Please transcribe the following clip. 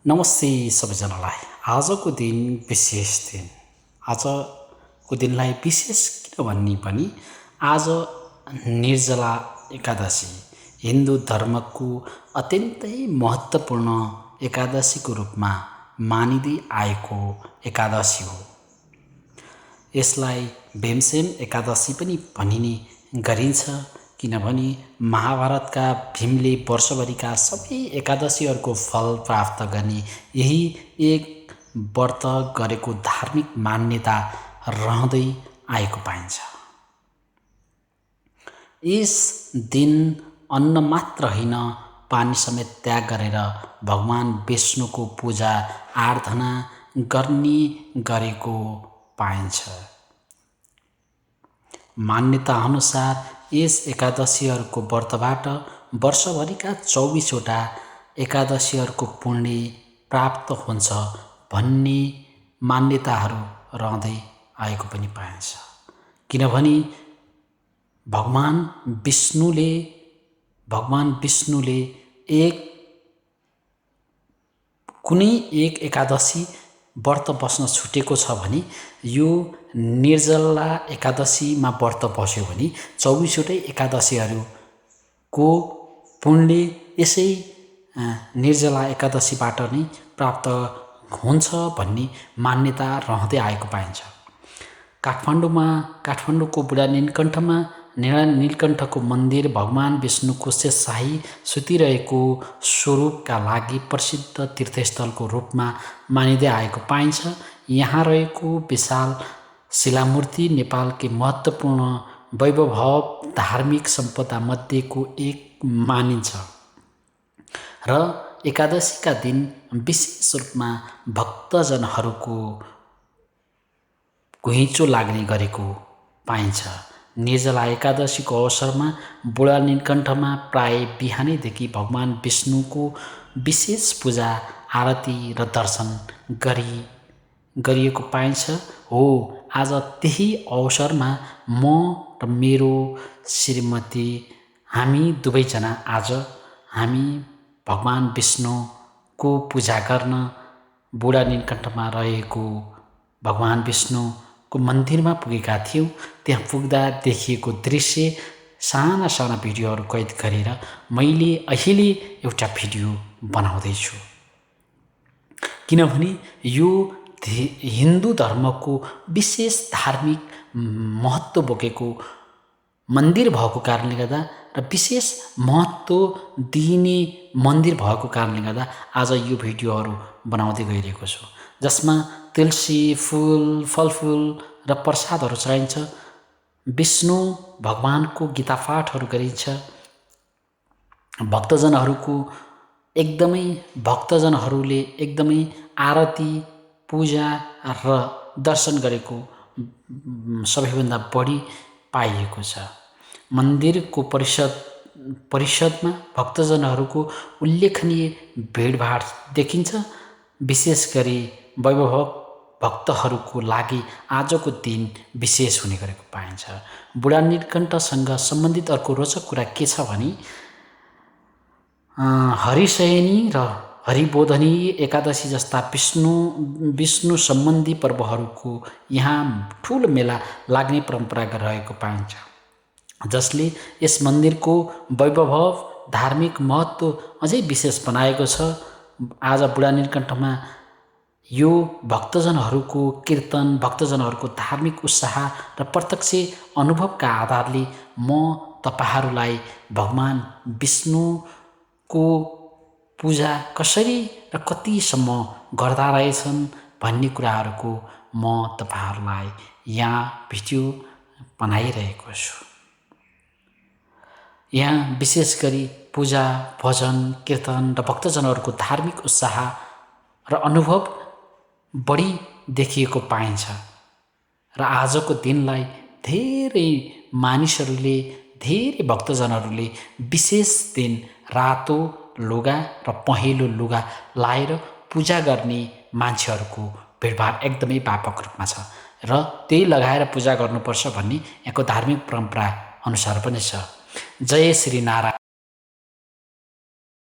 नमस्ते सबैजनालाई। आजको दिन विशेष दिन। आजको दिनलाई विशेष किन भन्ने पनि आज निर्जला एकादशी हिन्दू धर्मको अत्यन्तै महत्त्वपूर्ण एकादशीको रूपमा मानिँदै आएको एकादशी हो। यसलाई भीमसेन एकादशी पनि भनिने गरिन्छ, किनभने महाभारतका भीमले वर्षभरिका सबै एकादशीहरूको फल प्राप्त गर्ने यही एक व्रत गरेको धार्मिक मान्यता रहँदै आएको पाइन्छ। यस दिन अन्न मात्र होइन, पानी समेत त्याग गरेर भगवान विष्णुको पूजा आराधना गर्ने गरेको पाइन्छ। मान्यता अनुसार यस एकादशीहरूको व्रतबाट वर्षभरिका 24वटा एकादशीहरूको पुण्य प्राप्त हुन्छ भन्ने मान्यताहरू रहँदै आएको पनि पाइन्छ। किनभने भगवान विष्णुले कुनै एक एकादशी व्रत बस्न छुटेको छ भने यो निर्जला एकादशीमा व्रत बस्यो भने 24वटै एकादशीहरूको पुण्य यसै निर्जला एकादशीबाट नै प्राप्त हुन्छ भन्ने मान्यता रहँदै आएको पाइन्छ। काठमाडौँको बुढा नीलकण्ठको मन्दिर भगवान विष्णुको शेषशाही सुतिरहेको स्वरूपका लागि प्रसिद्ध तीर्थस्थलको रूपमा मानिँदै आएको पाइन्छ। यहाँ रहेको विशाल शिलामूर्ति नेपालकै महत्त्वपूर्ण वैभव धार्मिक सम्पदा मध्येको एक मानिन्छ र एकादशीका दिन विशेष रूपमा भक्तजनहरूको घुइँचो लाग्ने गरेको पाइन्छ। निर्जला एकादशीको अवसरमा बुढा नीलकण्ठमा प्राय बिहानैदेखि भगवान विष्णुको विशेष पूजा आरती र दर्शन गरिएको पाइन्छ। हो, आज त्यही अवसरमा म र मेरो श्रीमती हामी दुवैजना आज हामी भगवान विष्णुको पूजा गर्न बुढा नीलकण्ठमा रहेको भगवान विष्णुको मन्दिरमा पुगेका थियौँ। त्यहाँ पुग्दा देखिएको दृश्य साना भिडियोहरू कैद गरेर मैले अहिले एउटा भिडियो बनाउँदैछु। किनभने यो हिन्दू धर्मको विशेष धार्मिक महत्त्व बोकेको मन्दिर भएको कारणले गर्दा र विशेष महत्त्व दिइने मन्दिर भएको कारणले गर्दा आज यो भिडियोहरू बनाउँदै गइरहेको छु, जसमा तुलसी फुल, फलफुल र प्रसादहरू चढाइन्छ। विष्णु भगवानको गीता पाठहरू गरिन्छ। भक्तजनहरूले एकदमै आरती, पूजा र दर्शन गरेको सबैभन्दा बढी पाइएको छ। मन्दिरको परिषदमा भक्तजनहरूको उल्लेखनीय भिडभाड देखिन्छ। विशेष गरी वैभव भक्तहरूको लागि आजको दिन विशेष हुने गरेको पाइन्छ। बुढा नीलकण्ठसँग सम्बन्धित अर्को रोचक कुरा के छ भने हरिशयनी र हरिबोधनी एकादशी जस्ता विष्णु सम्बन्धी पर्वहरूको यहाँ ठुलो मेला लाग्ने परम्परा रहेको पाइन्छ, जसले यस मन्दिरको वैभव धार्मिक महत्त्व अझै विशेष बनाएको छ। आज बुढा नीलकण्ठमा यो भक्तजनहरूको कीर्तन, भक्तजनहरूको धार्मिक उत्साह र प्रत्यक्ष अनुभवका आधारले म तपाईहरूलाई भगवान विष्णुको पूजा कसरी र कतिसम्म गर्दा रहेछन् भन्ने कुराहरूको म तपाईहरूलाई यहाँ भिडियो बनाइरहेको छु। यहाँ विशेष गरी पूजा, भजन, कीर्तन र भक्तजनहरूको धार्मिक उत्साह र अनुभव बढी देखिएको पाइन्छ र आजको दिनलाई धेरै भक्तजनहरूले विशेष दिन रातो लुगा र पहेँलो लुगा लाएर पूजा गर्ने मान्छेहरूको भिडभाड एकदमै व्यापक रूपमा छ र त्यही लगाएर पूजा गर्नुपर्छ भन्ने यहाँको धार्मिक परम्परा अनुसार पनि छ। जय श्री नारायण।